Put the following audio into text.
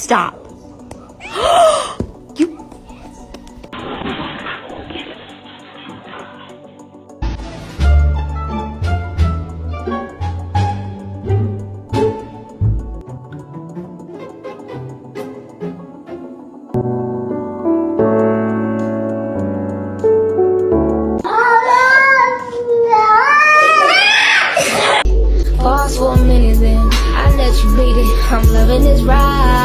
Stop. You. Pause for a minute, then I let you beat it. I'm loving this ride.